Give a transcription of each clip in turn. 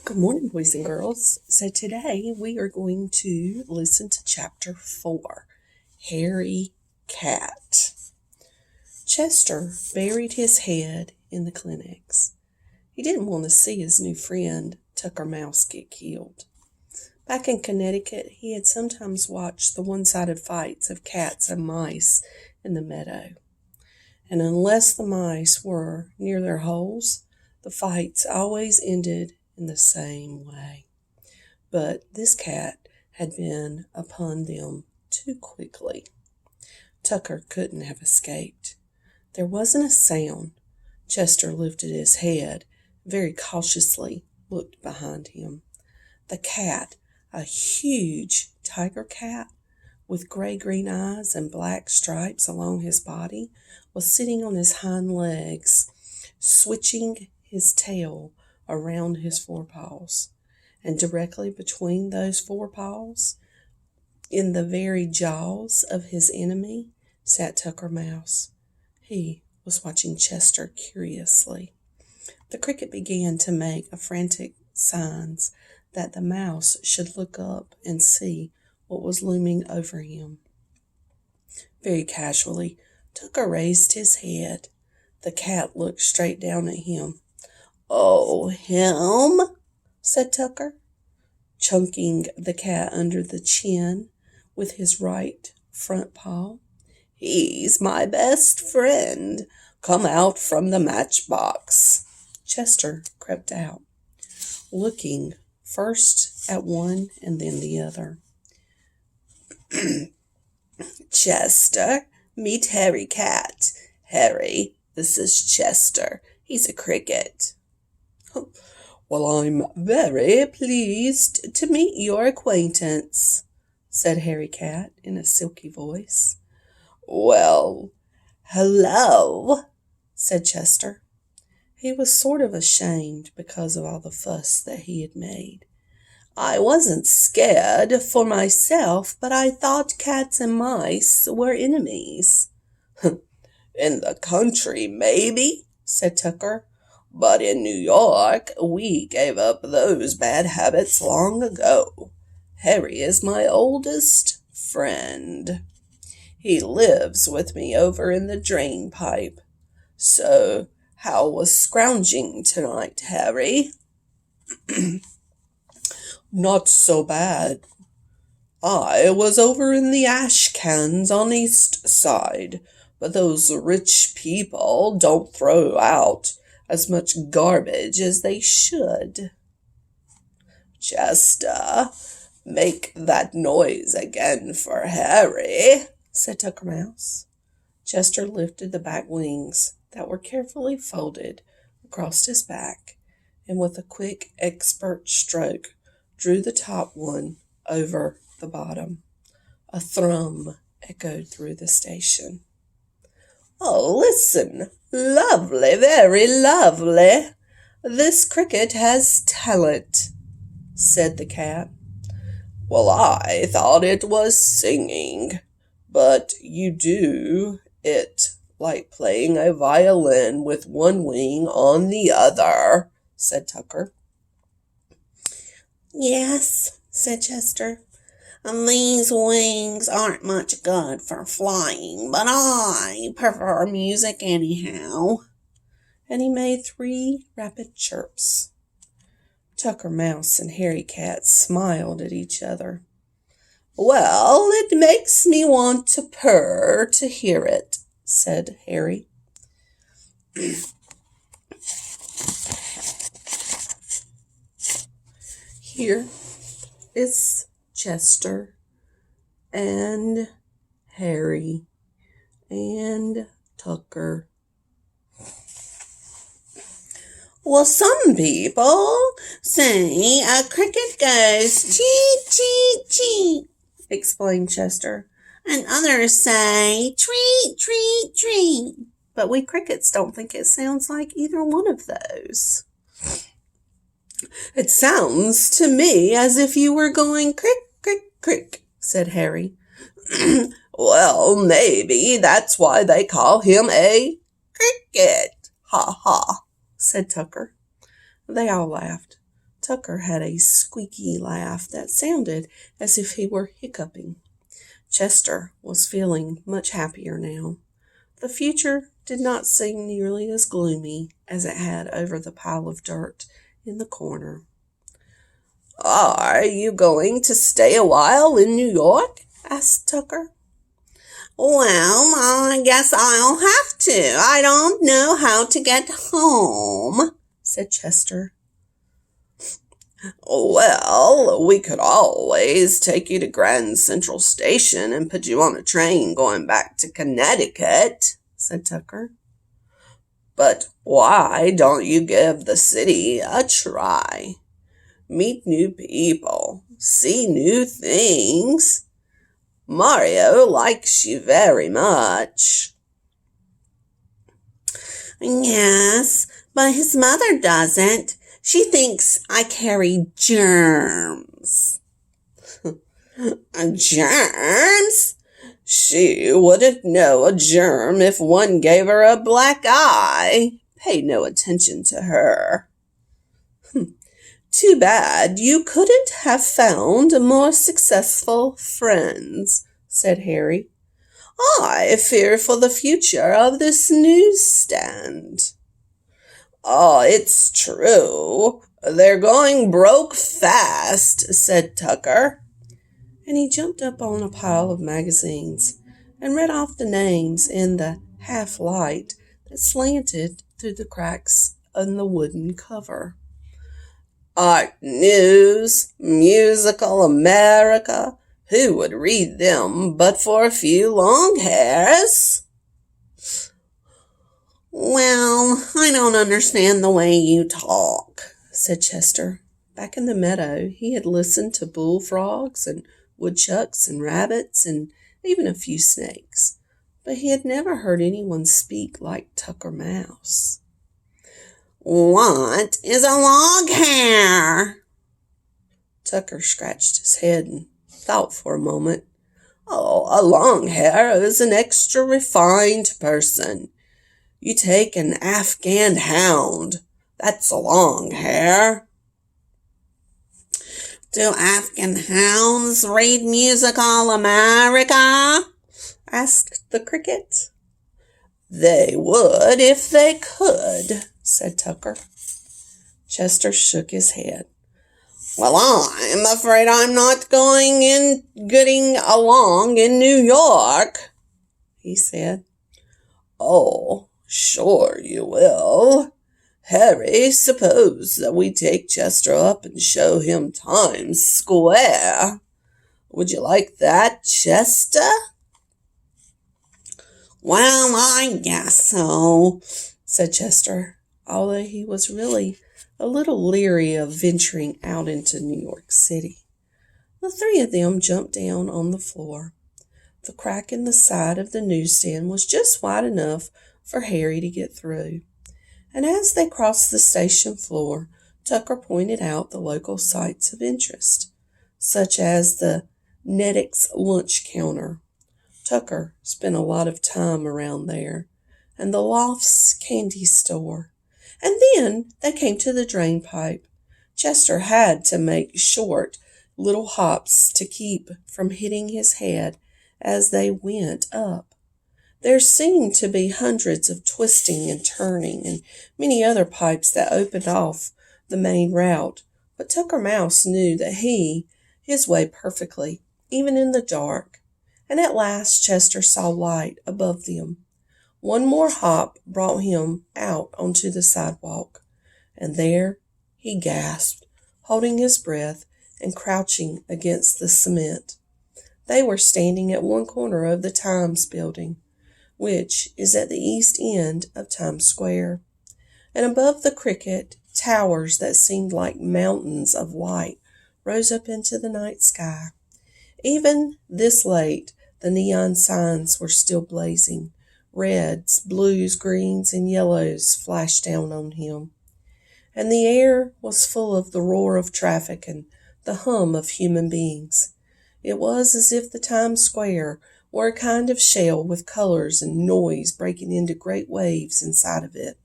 Good morning, boys and girls. So today we are going to listen to chapter 4, Harry Cat. Chester buried his head in the Kleenex. He didn't want to see his new friend, Tucker Mouse, get killed. Back in Connecticut, he had sometimes watched the one-sided fights of cats and mice in the meadow. And unless the mice were near their holes, the fights always ended in the same way. But this cat had been upon them too quickly. Tucker couldn't have escaped. There wasn't a sound. Chester lifted his head, very cautiously looked behind him. The cat, a huge tiger cat with gray-green eyes and black stripes along his body, was sitting on his hind legs, switching his tail around his forepaws, and directly between those forepaws, in the very jaws of his enemy, sat Tucker Mouse. He was watching Chester curiously. The cricket began to make frantic signs that the mouse should look up and see what was looming over him. Very casually, Tucker raised his head. The cat looked straight down at him. "Oh, him?" said Tucker, chunking the cat under the chin with his right front paw. "He's my best friend. Come out from the matchbox." Chester crept out, looking first at one and then the other. "Chester, meet Harry Cat. Harry, this is Chester. He's a cricket." "Well, I'm very pleased to meet your acquaintance," said Harry Cat in a silky voice. "Well, hello," said Chester. He was sort of ashamed because of all the fuss that he had made. "I wasn't scared for myself, but I thought cats and mice were enemies." "In the country, maybe," said Tucker. "But in New York, we gave up those bad habits long ago. Harry is my oldest friend. He lives with me over in the drain pipe. So, how was scrounging tonight, Harry?" "Not so bad. I was over in the ash cans on East Side, but those rich people don't throw out as much garbage as they should." "Chester, make that noise again for Harry," said Tucker Mouse. Chester lifted the back wings that were carefully folded across his back, and with a quick, expert stroke, drew the top one over the bottom. A thrum echoed through the station. "Oh, listen! Lovely, very lovely. This cricket has talent," said the cat. "Well, I thought it was singing, but you do it like playing a violin with one wing on the other," said Tucker. "Yes," said Chester. "These wings aren't much good for flying, but I prefer music anyhow." And he made 3 rapid chirps. Tucker Mouse and Harry Cat smiled at each other. "Well, it makes me want to purr to hear it," said Harry. Here is Chester and Harry and Tucker. "Well, some people say a cricket goes chee, chee, chee," explained Chester. "And others say tweet, tweet, tweet. But we crickets don't think it sounds like either one of those." "It sounds to me as if you were going crick, crick, crick," said Harry. "Well, maybe that's why they call him a cricket. Ha ha," said Tucker. They all laughed. Tucker had a squeaky laugh that sounded as if he were hiccuping. Chester was feeling much happier now. The future did not seem nearly as gloomy as it had over the pile of dirt in the corner. "Are you going to stay a while in New York?" asked Tucker. "Well, I guess I'll have to. I don't know how to get home," said Chester. "Well, we could always take you to Grand Central Station and put you on a train going back to Connecticut," said Tucker. "But why don't you give the city a try? Meet new people, see new things. Mario likes you very much." "Yes, but his mother doesn't. She thinks I carry germs." "Germs? She wouldn't know a germ if one gave her a black eye. Pay no attention to her." "Too bad you couldn't have found more successful friends," said Harry. "I fear for the future of this newsstand." "Oh, it's true. They're going broke fast," said Tucker. And he jumped up on a pile of magazines and read off the names in the half-light that slanted through the cracks in the wooden cover. "Art News, Musical America. Who would read them but for a few long hairs?" "Well, I don't understand the way you talk," said Chester. Back in the meadow, he had listened to bullfrogs and woodchucks and rabbits and even a few snakes, but he had never heard anyone speak like Tucker Mouse. "What is a log hair?" Tucker scratched his head and thought for a moment. "Oh, a long hair is an extra refined person. You take an Afghan hound. That's a long hair." "Do Afghan hounds read Musical America?" asked the cricket. "They would if they could," said Tucker. Chester shook his head. "Well, I'm afraid I'm not getting along in New York," he said. "Oh, sure you will. Harry, suppose that we take Chester up and show him Times Square. Would you like that, Chester?" "Well, I guess so," said Chester, although he was really a little leery of venturing out into New York City. The three of them jumped down on the floor. The crack in the side of the newsstand was just wide enough for Harry to get through, and as they crossed the station floor, Tucker pointed out the local sites of interest, such as the Nedick's lunch counter. Tucker spent a lot of time around there, and the Lofts candy store. And then they came to the drain pipe. Chester had to make short little hops to keep from hitting his head as they went up. There seemed to be hundreds of twisting and turning and many other pipes that opened off the main route, but Tucker Mouse knew that his way perfectly, even in the dark. And at last Chester saw light above them. One more hop brought him out onto the sidewalk, and there he gasped, holding his breath and crouching against the cement. They were standing at one corner of the Times building, which is at the east end of Times Square, and above the cricket, towers that seemed like mountains of light rose up into the night sky. Even this late, the neon signs were still blazing. Reds, blues, greens, and yellows flashed down on him, and the air was full of the roar of traffic and the hum of human beings. It was as if the Times Square were a kind of shell with colors and noise breaking into great waves inside of it.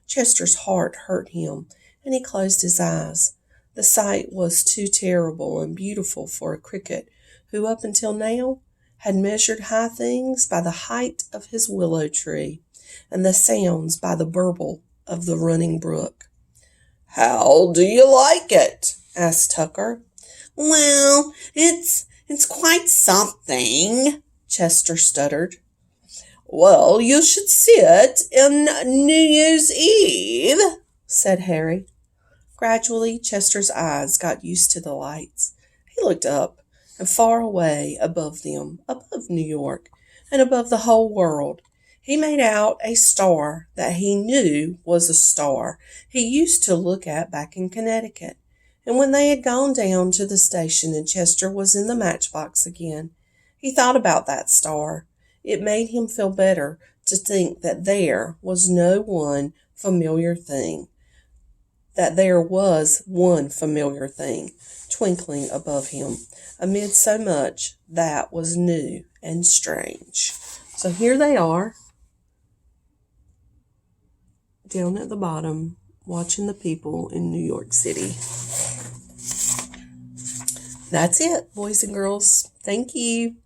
Chester's heart hurt him, and he closed his eyes. The sight was too terrible and beautiful for a cricket who up until now had measured high things by the height of his willow tree and the sounds by the burble of the running brook. "How do you like it?" asked Tucker. "Well, it's quite something," Chester stuttered. "Well, you should see it in New Year's Eve," said Harry. Gradually, Chester's eyes got used to the lights. He looked up, and far away above them, above New York, and above the whole world, he made out a star that he knew was a star he used to look at back in Connecticut. And when they had gone down to the station and Chester was in the matchbox again, he thought about that star. It made him feel better to think that there was one familiar thing twinkling above him amid so much that was new and strange. So here they are down at the bottom watching the people in New York City. That's it, boys and girls. Thank you.